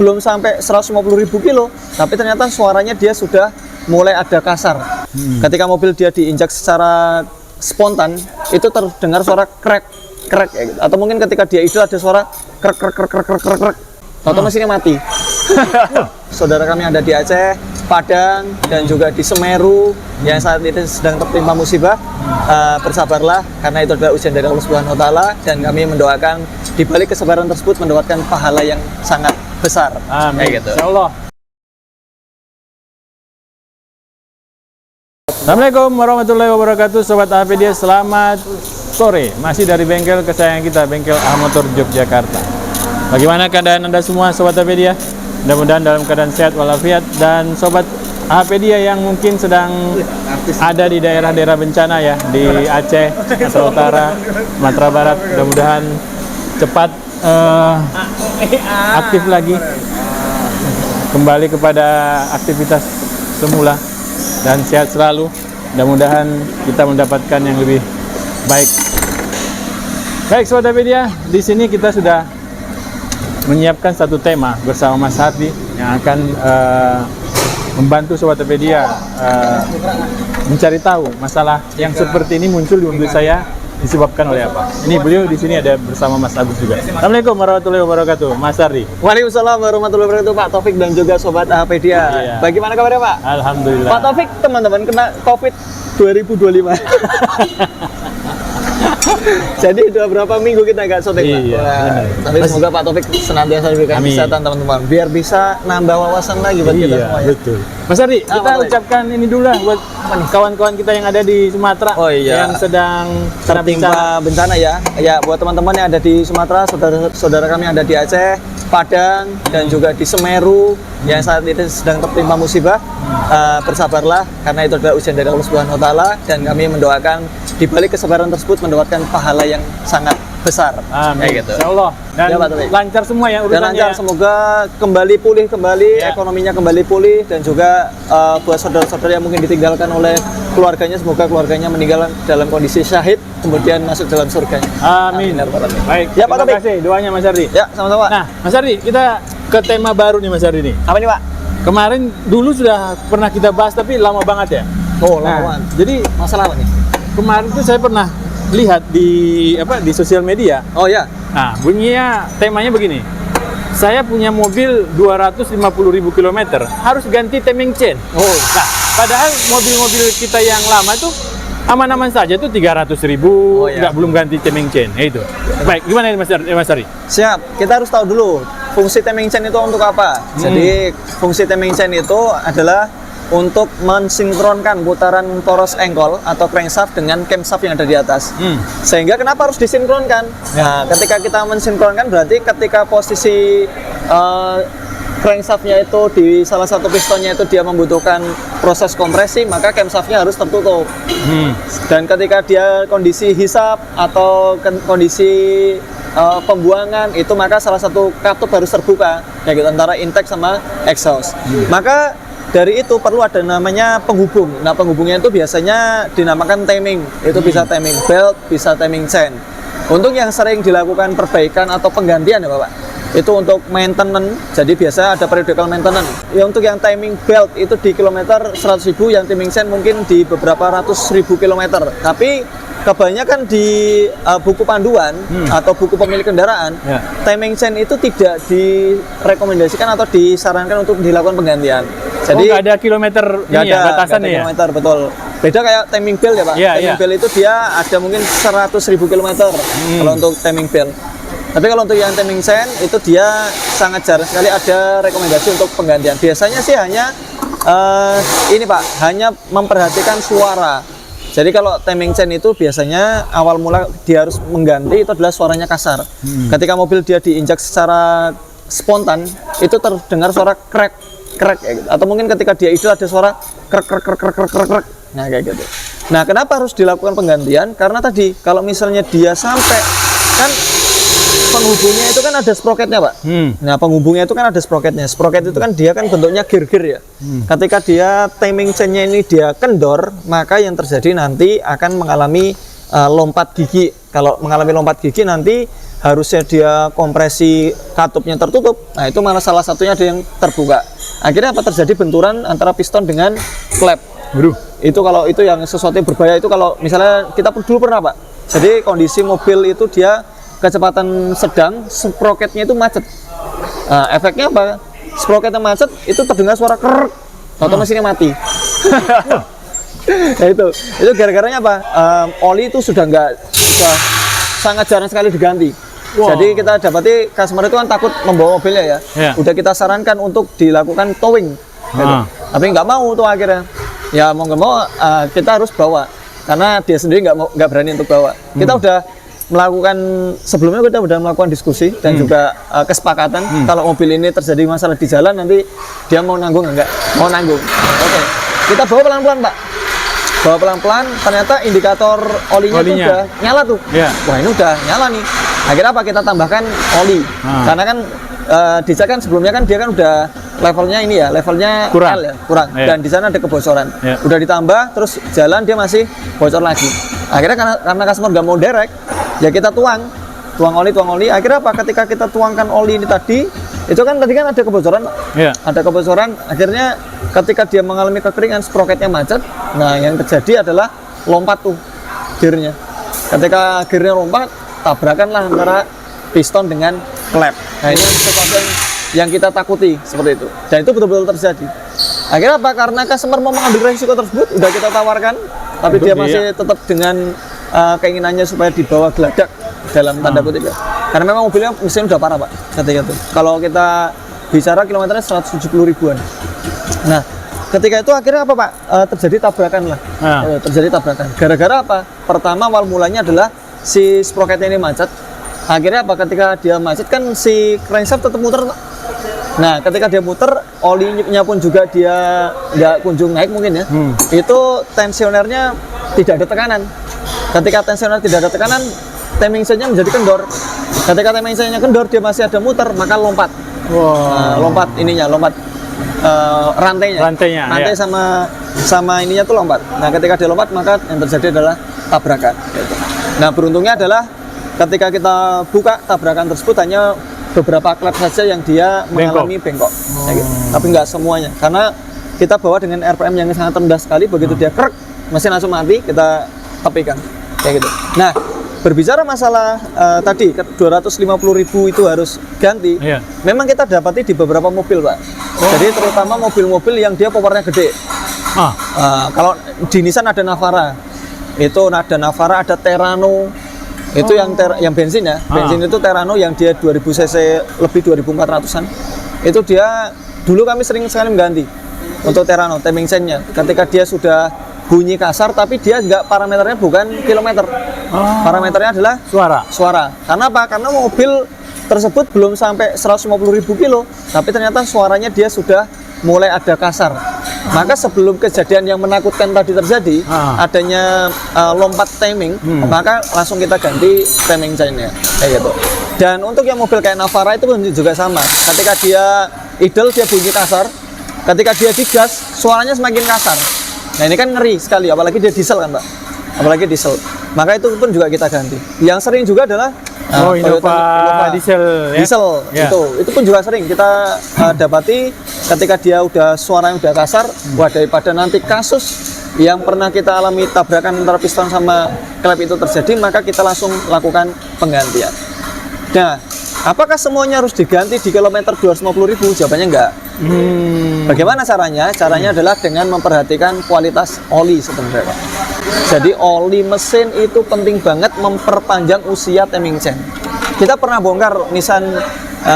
belum sampai 150.000 kilo, tapi ternyata suaranya dia sudah mulai ada kasar. Ketika mobil dia diinjak secara spontan, itu terdengar suara krek gitu. Atau mungkin ketika dia idle ada suara krek. Atau mesinnya mati. Saudara kami ada di Aceh, Padang, dan juga di Semeru yang saat ini sedang tertimpa musibah. Bersabarlah, karena itu adalah ujian dari Allah Subhanahu wa Ta'ala, dan kami mendoakan di balik kesabaran tersebut mendapatkan pahala yang sangat besar. Amin. Kayak gitu. Insyaallah. Assalamualaikum warahmatullahi wabarakatuh, Sobat AHPedia, selamat sore. Masih dari bengkel kesayangan kita, Bengkel Ahmotor Yogyakarta. Bagaimana keadaan Anda semua, Sobat AHPedia? Mudah-mudahan dalam keadaan sehat walafiat. Dan Sobat AHPedia yang mungkin sedang ada di daerah-daerah bencana ya, di Aceh, Sumatera Utara, Sumatera Barat, mudah-mudahan cepat aktif lagi, kembali kepada aktivitas semula, dan sehat selalu. Mudah-mudahan kita mendapatkan yang lebih baik. Baik, Sobat AHPedia, di sini kita sudah menyiapkan satu tema bersama Mas Hardi yang akan membantu Sobat AHPedia mencari tahu masalah yang seperti ini muncul di mobil saya disebabkan oleh apa. Ini beliau di sini ada bersama Mas Agus juga. Assalamualaikum warahmatullahi wabarakatuh, Mas Hardi. Waalaikumsalam warahmatullahi wabarakatuh, Pak Taufik dan juga Sobat AHPedia. Iya. Bagaimana kabarnya, Pak? Alhamdulillah. Pak Taufik, teman-teman kena COVID 2025. Jadi udah berapa minggu kita nggak syuting, Pak? Iya, Tapi semoga Pak Taufik senantiasa diberikan kesehatan, teman-teman, biar bisa nambah wawasan lagi buat kita semua. Betul. Mas Hardi, kita ucapkan ini dulu lah buat kawan-kawan kita yang ada di Sumatera, yang sedang tertimpa bencana ya. Ya, buat teman-teman yang ada di Sumatera, saudara kami yang ada di Aceh, Padang, dan juga di Semeru yang saat ini sedang tertimpa musibah. Bersabarlah, karena itu adalah ujian dari Allah Subhanahu wa Ta'ala, dan kami mendoakan di balik kesabaran tersebut mendapatkan pahala yang sangat besar. Amin. Kayak gitu. Insyaallah. Dan ya, lancar semua ya urusannya. Dan lancar, semoga kembali pulih kembali, ekonominya kembali pulih, dan juga buat saudara-saudara yang mungkin ditinggalkan oleh keluarganya, semoga keluarganya meninggal dalam kondisi syahid, kemudian masuk dalam surganya. Amin. Baik. Ya, Pak Terima kasih doanya Mas Hardi. Ya, sama-sama. Nah, Mas Hardi, kita ke tema baru nih, Mas Hardi nih. Apa nih, Pak? Kemarin dulu sudah pernah kita bahas, tapi lama banget ya. Oh, lama banget. Jadi masalah apa nih? Kemarin tuh saya pernah lihat di sosial media. Oh ya. Nah, bunyinya temanya begini. Saya punya mobil 250.000 km, harus ganti timing chain. Oh. Nah, padahal mobil-mobil kita yang lama tuh aman-aman saja tuh 300.000, nggak belum ganti timing chain. Itu. Baik, gimana ini Mas Hardi? Siap. Kita harus tahu dulu fungsi timing chain itu untuk apa. Jadi fungsi timing chain itu adalah untuk mensinkronkan putaran poros engkol atau crankshaft dengan camshaft yang ada di atas. Sehingga kenapa harus disinkronkan? Nah, ketika kita mensinkronkan berarti ketika posisi crankshaftnya itu di salah satu pistonnya itu dia membutuhkan proses kompresi, maka camshaftnya harus tertutup. Dan ketika dia kondisi hisap atau kondisi pembuangan itu, maka salah satu katup harus terbuka, ya gitu, antara intake sama exhaust. Maka dari itu perlu ada namanya penghubung. Nah, penghubungnya itu biasanya dinamakan timing. Itu bisa timing belt, bisa timing chain. Untuk yang sering dilakukan perbaikan atau penggantian ya, Bapak, itu untuk maintenance. Jadi biasa ada periodical maintenance. Ya, untuk yang timing belt itu di kilometer 100.000, yang timing chain mungkin di beberapa ratus ribu kilometer. Tapi kebanyakan di buku panduan atau buku pemilik kendaraan, timing chain itu tidak direkomendasikan atau disarankan untuk dilakukan penggantian. Jadi nggak ada kilometer ini ya, batasan ya? Kilometer, betul. Beda kayak timing belt ya, Pak. Timing belt itu dia ada mungkin 100.000 kilometer kalau untuk timing belt. Tapi kalau untuk yang timing chain itu dia sangat jarang sekali ada rekomendasi untuk penggantian. Biasanya sih hanya ini, Pak, hanya memperhatikan suara. Jadi kalau timing chain itu biasanya awal mula dia harus mengganti itu adalah suaranya kasar. Ketika mobil dia diinjak secara spontan, itu terdengar suara krek gitu. Atau mungkin ketika dia idle ada suara krek. Nah, kayak gitu. Nah, kenapa harus dilakukan penggantian? Karena tadi kalau misalnya dia sampai, kan penghubungnya itu kan ada sproketnya, Pak. Nah, penghubungnya itu kan ada sproketnya. Sproket itu kan dia kan bentuknya gear ya. Ketika dia timing chain-nya ini dia kendor, maka yang terjadi nanti akan mengalami lompat gigi. Kalau mengalami lompat gigi nanti harusnya dia kompresi katupnya tertutup, nah itu malah salah satunya ada yang terbuka. Akhirnya apa terjadi benturan antara piston dengan klep. Waduh. Itu kalau itu yang sesuatu yang berbahaya itu kalau misalnya kita dulu pernah Pak. Jadi kondisi mobil itu dia kecepatan sedang, sprocketnya itu macet. Nah, efeknya apa? Sprocketnya macet, itu terdengar suara krrrk, atau mesinnya mati. Nah, itu gara-garanya apa? Oli itu sudah sangat jarang sekali diganti. Wow. Jadi kita dapati customer itu kan takut membawa mobilnya ya. Yeah. Udah kita sarankan untuk dilakukan towing. Gitu. Tapi nggak mau tuh akhirnya. Ya mau nggak mau kita harus bawa karena dia sendiri nggak berani untuk bawa. Kita udah melakukan sebelumnya kita udah melakukan diskusi dan juga kesepakatan kalau mobil ini terjadi masalah di jalan nanti dia mau nanggung enggak? Mau nanggung. Oke. Kita bawa pelan-pelan Pak. Bawa pelan-pelan, ternyata indikator olinya tuh udah nyala tuh. Yeah. Wah ini udah nyala nih. Akhirnya apa? Kita tambahkan oli. Karena kan dicek kan sebelumnya kan dia kan udah levelnya ini ya, levelnya kurang. L ya, kurang. Yeah. Dan di sana ada kebocoran. Yeah. Udah ditambah, terus jalan dia masih bocor lagi. Akhirnya karena customer nggak mau direct, ya kita tuang oli. Akhirnya apa? Ketika kita tuangkan oli ini tadi, itu kan tadi kan ada kebocoran, Yeah. ada kebocoran. Akhirnya ketika dia mengalami kekeringan, sprocketnya macet. Nah, yang terjadi adalah lompat tuh gearnya. Ketika gearnya lompat, tabrakanlah antara piston dengan klep. Nah, ini sesuatu yang kita takuti seperti itu. Dan itu betul-betul terjadi. Akhirnya apa? Karena customer mau mengambil resiko tersebut, udah kita tawarkan, tapi dia masih tetap dengan keinginannya supaya dibawa geladak dalam tanda kutip ya. Karena memang mobilnya mesin udah parah Pak ketika itu. Kalau kita bicara kilometernya 170 ribuan. Nah, ketika itu akhirnya apa Pak? Terjadi tabrakan lah. Terjadi tabrakan. Gara-gara apa? Pertama awal mulanya adalah si sprocketnya ini macet. Akhirnya apa? Ketika dia macet kan si crankshaft tetap muter. Nah, ketika dia muter, olinya pun juga dia nggak kunjung naik mungkin ya. Itu tensionernya tidak ada tekanan. Ketika tensioner tidak ada tekanan, timing chain-nya menjadi kendor. Ketika timing chain-nya kendor, dia masih ada muter, maka lompat. Lompat rantainya. Rantai sama ininya tuh lompat. Nah, ketika dia lompat, maka yang terjadi adalah tabrakan. Gitu. Nah, beruntungnya adalah ketika kita buka tabrakan tersebut hanya beberapa klep saja yang dia mengalami bengkok. Ya, gitu. Tapi nggak semuanya, karena kita bawa dengan RPM yang sangat rendah sekali. Begitu dia krek, mesin langsung mati, kita tepikan. Kayak gitu. Nah, berbicara masalah tadi 250.000 itu harus ganti. Yeah. Memang kita dapati di beberapa mobil, Pak. Jadi terutama mobil-mobil yang dia powernya gede. Kalau di Nissan ada Navara. Itu ada Navara, ada Terrano. Itu yang bensin ya. Bensin itu Terrano yang dia 2000 cc lebih 2400-an. Itu dia dulu kami sering sekali mengganti untuk Terrano timing chain-nya. Ketika dia sudah bunyi kasar tapi dia nggak, parameternya bukan kilometer. Parameternya adalah suara. Karena apa? Karena mobil tersebut belum sampai 150.000 kilo, tapi ternyata suaranya dia sudah mulai ada kasar. Maka sebelum kejadian yang menakutkan tadi terjadi, adanya lompat timing, maka langsung kita ganti timing chain-nya, kayak gitu. Dan untuk yang mobil kayak Navara itu pun juga sama. Ketika dia idle dia bunyi kasar, ketika dia digas suaranya semakin kasar. Nah ini kan ngeri sekali, apalagi dia diesel kan Pak, apalagi diesel. Maka itu pun juga kita ganti. Yang sering juga adalah Innova diesel. Diesel ya? Itu pun juga sering kita dapati ketika dia udah suaranya udah kasar. Wah, daripada nanti kasus yang pernah kita alami tabrakan antara piston sama klep itu terjadi, maka kita langsung lakukan penggantian. Nah, apakah semuanya harus diganti di kilometer 250.000? Jawabannya enggak. Bagaimana caranya? Caranya adalah dengan memperhatikan kualitas oli sebenarnya. Jadi oli mesin itu penting banget memperpanjang usia timing chain. Kita pernah bongkar Nissan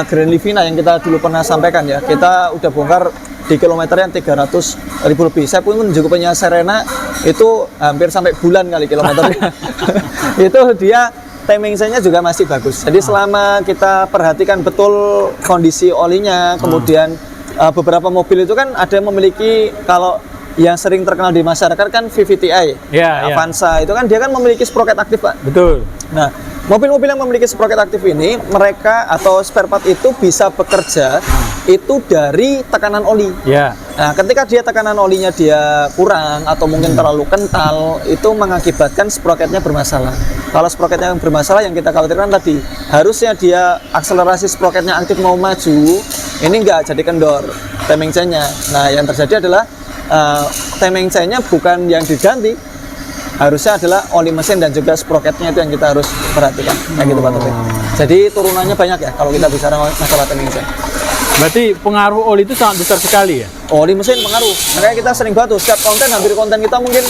Grand Livina yang kita dulu pernah sampaikan ya. Kita udah bongkar di kilometer yang 300.000 lebih. Saya pun juga punya Serena itu hampir sampai bulan kali kilometernya. Itu dia timing chain-nya juga masih bagus. Jadi selama kita perhatikan betul kondisi olinya, kemudian beberapa mobil itu kan ada yang memiliki, kalau yang sering terkenal di masyarakat kan VVTi, Avanza itu kan dia kan memiliki sprocket aktif Pak. Betul. Nah, mobil-mobil yang memiliki sprocket aktif ini, mereka atau spare part itu bisa bekerja itu dari tekanan oli. Nah, ketika dia tekanan olinya dia kurang atau mungkin terlalu kental, itu mengakibatkan sproketnya bermasalah. Kalau sproketnya bermasalah, yang kita khawatirkan tadi, harusnya dia akselerasi sproketnya aktif mau maju, ini nggak jadi kendor timing chain-nya. Nah, yang terjadi adalah timing chain-nya bukan yang diganti, harusnya adalah oli mesin dan juga sproketnya, itu yang kita harus perhatikan. Kayak gitu Pak Taufik. Jadi turunannya banyak ya kalau kita bicara masalah timing chain. Berarti pengaruh oli itu sangat besar sekali ya? Oli mesin pengaruh. Makanya kita sering banget tuh, setiap konten, hampir konten kita mungkin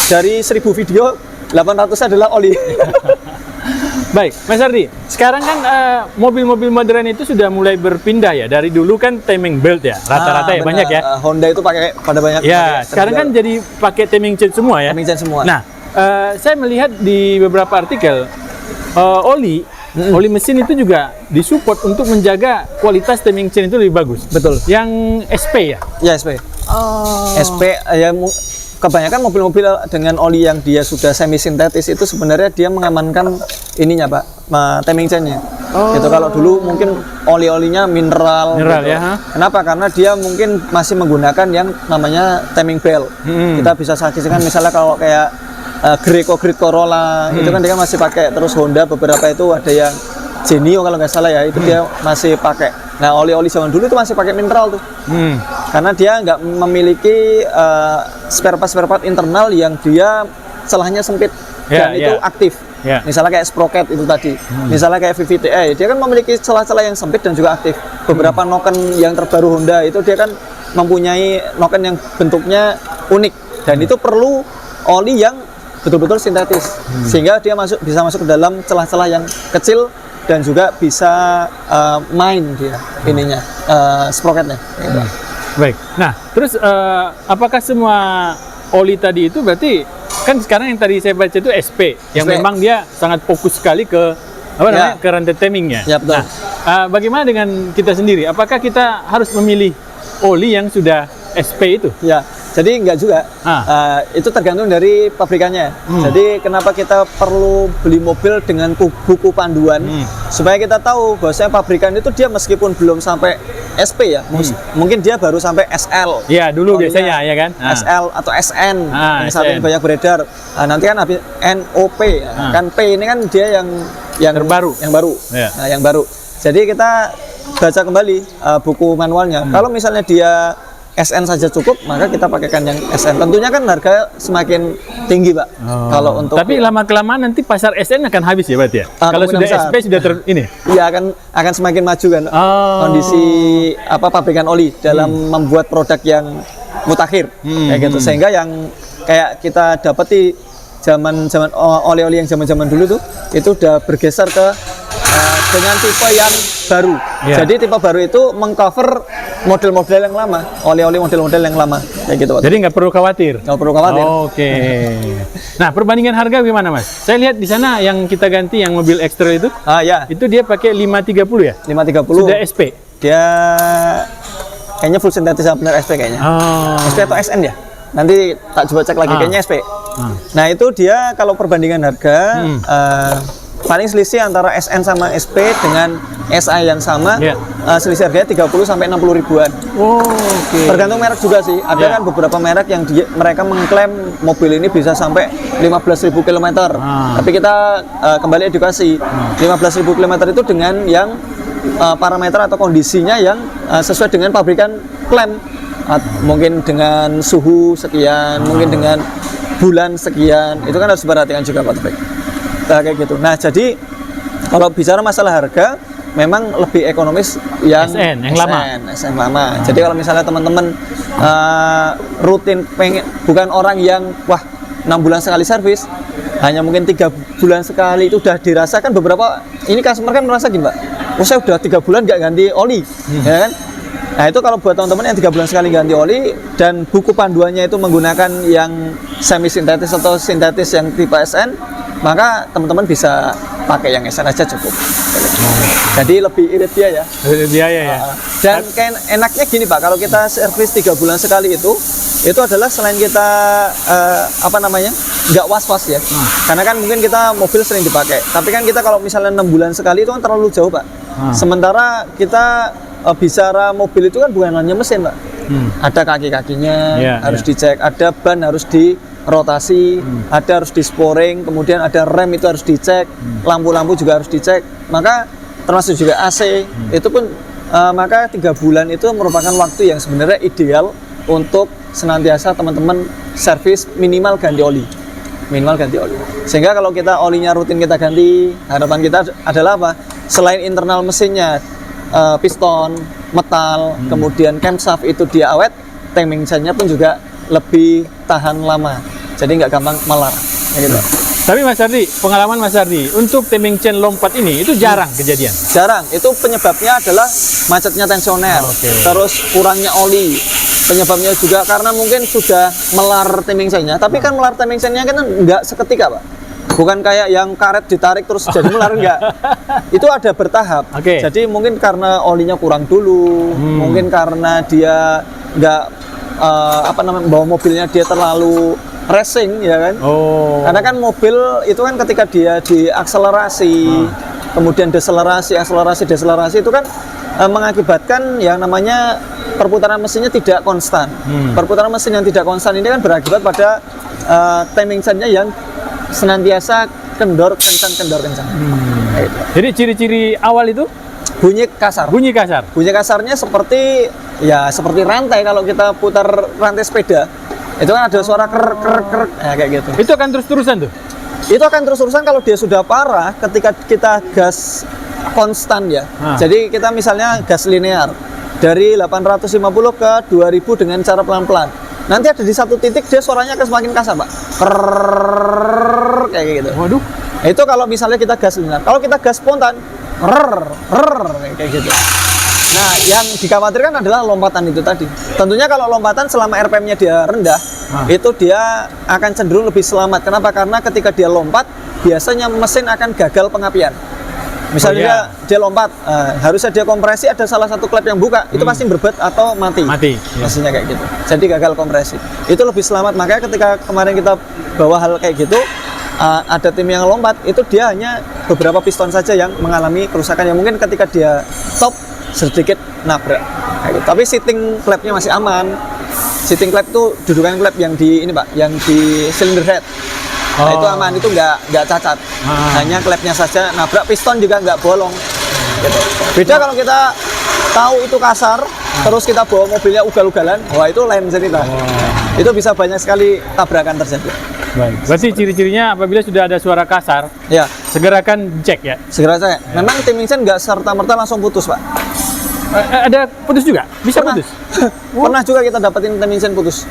dari 1000 video, 800 adalah oli. Baik, Mas Ardi, sekarang kan mobil-mobil modern itu sudah mulai berpindah ya. Dari dulu kan timing belt ya, rata-rata ya, benar. banyak ya. Honda itu pakai pada banyak. Ya, pakai sekarang kan jadi pakai timing chain semua ya. timing chain semua. Nah, saya melihat di beberapa artikel, oli mesin itu juga disupport untuk menjaga kualitas timing chain itu lebih bagus. Betul. Yang SP ya? Ya SP. SP ya kebanyakan mobil-mobil dengan oli yang dia sudah semi sintetis itu sebenarnya dia mengamankan ininya Pak, timing chain-nya. Gitu. Kalau dulu mungkin oli-olinya mineral gitu. Ya, ha? Kenapa? Karena dia mungkin masih menggunakan yang namanya timing belt. Kita bisa saksikan misalnya kalau kayak Greco Grid Corolla itu kan dia masih pakai, terus Honda beberapa itu ada yang Genio kalau nggak salah ya, itu dia masih pakai. Nah, oli-oli zaman dulu itu masih pakai mineral tuh. Karena dia nggak memiliki spare part internal yang dia celahnya sempit dan itu aktif. Misalnya kayak sprocket itu tadi, misalnya kayak VVT-e, dia kan memiliki celah-celah yang sempit dan juga aktif. Beberapa noken yang terbaru Honda itu dia kan mempunyai noken yang bentuknya unik, dan itu perlu oli yang betul-betul sintetis, sehingga dia bisa masuk ke dalam celah-celah yang kecil dan juga bisa main dia ininya sprocketnya. Baik. Nah, terus apakah semua oli tadi itu berarti kan sekarang yang tadi saya baca itu SP yang memang dia sangat fokus sekali ke apa namanya ke rantai timingnya. Ya, betul. Nah, bagaimana dengan kita sendiri? Apakah kita harus memilih oli yang sudah SP itu? Ya. Jadi enggak juga, itu tergantung dari pabrikannya. Jadi kenapa kita perlu beli mobil dengan buku panduan, supaya kita tahu bahwasanya pabrikan itu dia meskipun belum sampai SP ya, mungkin dia baru sampai SL. Ya dulu biasanya ya kan. SL atau SN yang saat ini banyak beredar. Nanti kan habis NOP, kan P ini kan dia yang terbaru, yang baru. Nah, yang baru. Jadi kita baca kembali buku manualnya. Kalau misalnya dia SN saja cukup, maka kita pakaikan yang SN. Tentunya kan harga semakin tinggi, Pak. Kalau untuk tapi lama-kelamaan nanti pasar SN akan habis ya, berarti ya? Kalau sudah besar. SP sudah ini. Iya, akan semakin maju kan kondisi pabrikan oli dalam membuat produk yang mutakhir kayak gitu. Sehingga yang kayak kita dapati zaman oli-oli yang zaman-zaman dulu tuh itu udah bergeser ke dengan tipe yang baru. Jadi tipe baru itu mengcover model-model yang lama, oli-oli model-model yang lama, kayak gitu Pak. Jadi nggak perlu khawatir. Nggak perlu khawatir. Oke. Nah, perbandingan harga gimana Mas? Saya lihat di sana yang kita ganti yang mobil ekstra itu, itu dia pakai 530 ya? 530. Sudah SP. Dia kayaknya full sintetis benar SP kayaknya. SP atau SN ya? Nanti tak coba cek lagi, kayaknya SP. Nah, itu dia kalau perbandingan harga paling selisih antara SN sama SP dengan SA yang sama, selisih harganya 30 sampai 60 ribuan. Tergantung merek juga sih. Ada kan beberapa merek yang mereka mengklaim mobil ini bisa sampai 15.000 km. Tapi kita kembali edukasi, 15.000 km itu dengan yang parameter atau kondisinya yang sesuai dengan pabrikan klaim. Mungkin dengan suhu sekian, mungkin dengan bulan sekian. Itu kan harus diperhatikan juga Pak Taufik. Kayak gitu. Nah, jadi kalau bicara masalah harga, memang lebih ekonomis yang SN lama. Jadi kalau misalnya teman-teman rutin bukan orang yang 6 bulan sekali servis, hanya mungkin 3 bulan sekali itu udah dirasakan. Beberapa ini customer kan merasa gini Pak, saya udah 3 bulan nggak ganti oli, ya kan? Nah, itu kalau buat teman-teman yang 3 bulan sekali ganti oli dan buku panduannya itu menggunakan yang semi sintetis atau sintetis yang tipe SN, maka teman-teman bisa pakai yang SN aja cukup. Jadi lebih irit biaya. Dan kayak enaknya gini Pak, kalau kita servis 3 bulan sekali itu adalah selain kita nggak was-was ya. Karena kan mungkin kita mobil sering dipakai. Tapi kan kita kalau misalnya 6 bulan sekali itu kan terlalu jauh Pak. Sementara kita bicara mobil itu kan bukan hanya mesin, Pak. Ada kaki-kakinya harus dicek, ada ban harus dirotasi, ada harus di-sporing, kemudian ada rem itu harus dicek, lampu-lampu juga harus dicek. Maka termasuk juga AC, itu pun maka 3 bulan itu merupakan waktu yang sebenarnya ideal untuk senantiasa teman-teman servis minimal ganti oli. Sehingga kalau kita olinya rutin kita ganti, harapan kita adalah apa? Selain internal mesinnya, piston, metal, kemudian camshaft itu dia awet, tank mentionnya pun juga lebih tahan lama. Jadi nggak gampang melar. Gitu. Tapi Mas Ardi, pengalaman Mas Ardi, untuk timing chain lompat ini itu jarang kejadian? Jarang, itu penyebabnya adalah macetnya tensioner, terus kurangnya oli. Penyebabnya juga karena mungkin sudah melar timing chain-nya, tapi kan melar timing chain-nya kan nggak seketika, Pak. Bukan kayak yang karet ditarik terus jadi melar, enggak. Itu ada bertahap. Jadi mungkin karena olinya kurang dulu, mungkin karena dia nggak bawa mobilnya dia terlalu racing, ya kan? Karena kan mobil itu kan ketika dia diakselerasi, kemudian deselerasi, akselerasi, deselerasi itu kan mengakibatkan yang namanya perputaran mesinnya tidak konstan. Perputaran mesin yang tidak konstan ini kan berakibat pada timing chain-nya yang senantiasa kendor kencang. Gitu. Jadi ciri-ciri awal itu bunyi kasar. Bunyi Kasarnya seperti rantai kalau kita putar rantai sepeda. Itu kan ada suara krek kayak gitu. Itu akan terus-terusan tuh? Itu akan terus-terusan kalau dia sudah parah ketika kita gas konstan ya. Jadi kita misalnya gas linear dari 850 ke 2000 dengan cara pelan-pelan. Nanti ada di satu titik dia suaranya akan semakin kasar, Pak. Kayak gitu. Waduh. Itu kalau misalnya kita gas linear. Kalau kita gas spontan, kayak gitu. Nah, yang dikhawatirkan adalah lompatan itu tadi. Tentunya kalau lompatan selama RPM-nya dia rendah, itu dia akan cenderung lebih selamat. Kenapa? Karena ketika dia lompat, biasanya mesin akan gagal pengapian. Misalnya dia lompat, harusnya dia kompresi, ada salah satu klep yang buka, itu pasti berbeat atau mati. Mesinnya kayak gitu. Jadi gagal kompresi. Itu lebih selamat. Makanya ketika kemarin kita bawa hal kayak gitu, ada tim yang lompat, itu dia hanya beberapa piston saja yang mengalami kerusakan. Yang mungkin ketika dia stop sedikit nabrak. Gitu. Tapi sitting klepnya masih aman. Sitting klep itu dudukan klep yang di ini, Pak, yang di cylinder head. Nah, itu aman, itu nggak cacat. Hanya klepnya saja nabrak, piston juga nggak bolong. Gitu. Beda kalau kita tahu itu kasar, terus kita bawa mobilnya ugal-ugalan, wah itu lain cerita. Itu bisa banyak sekali tabrakan terjadi. Baik. Berarti ciri-cirinya apabila sudah ada suara kasar, ya segerakan cek ya. Segera cek. Memang timing chain nggak serta-merta langsung putus, Pak. Ada putus juga? Bisa putus? Pernah juga kita dapetin timing chain putus.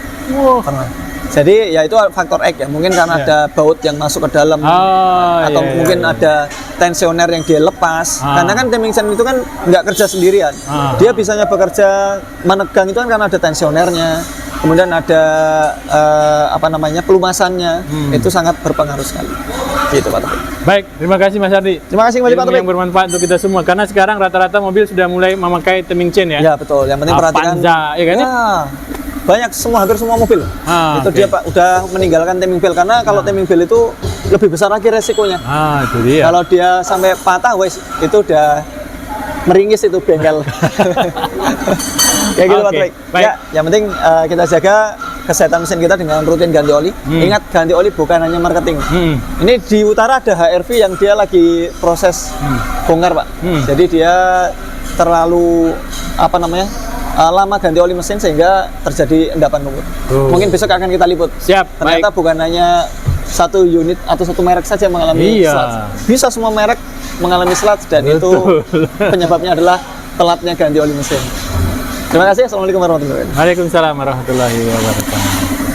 Pernah. Jadi ya itu faktor X ya, mungkin karena ada baut yang masuk ke dalam, atau mungkin ada tensioner yang dia lepas. Karena kan timing chain itu kan nggak kerja sendirian, dia bisanya bekerja menegang itu kan karena ada tensionernya, kemudian ada pelumasannya, itu sangat berpengaruh sekali. Gitu, Pak Taufik. Baik, terima kasih Mas Ardi. Terima kasih kembali Pak Taufik. Yang bermanfaat untuk kita semua, karena sekarang rata-rata mobil sudah mulai memakai timing chain ya. Ya betul, yang penting perhatikan. Panza, ya kan? Ya? Banyak hampir semua mobil itu dia, Pak, udah meninggalkan timing belt, karena kalau timing belt itu lebih besar lagi resikonya. Itu dia. Kalau dia sampai patah, wes itu udah meringis itu bengkel. Kayak gitu, Pak Taufik. Ya, yang penting kita jaga kesehatan mesin kita dengan rutin ganti oli. Ingat, ganti oli bukan hanya marketing. Ini di utara ada HRV yang dia lagi proses bongkar, Pak. Jadi dia terlalu lama ganti oli mesin sehingga terjadi endapan lumpur. Mungkin besok akan kita liput. Siap. Ternyata bukan hanya satu unit atau satu merek saja yang mengalami slat. Bisa semua merek mengalami slat, dan itu penyebabnya adalah telatnya ganti oli mesin. Terima kasih. Assalamualaikum warahmatullahi wabarakatuh. Waalaikumsalam warahmatullahi wabarakatuh.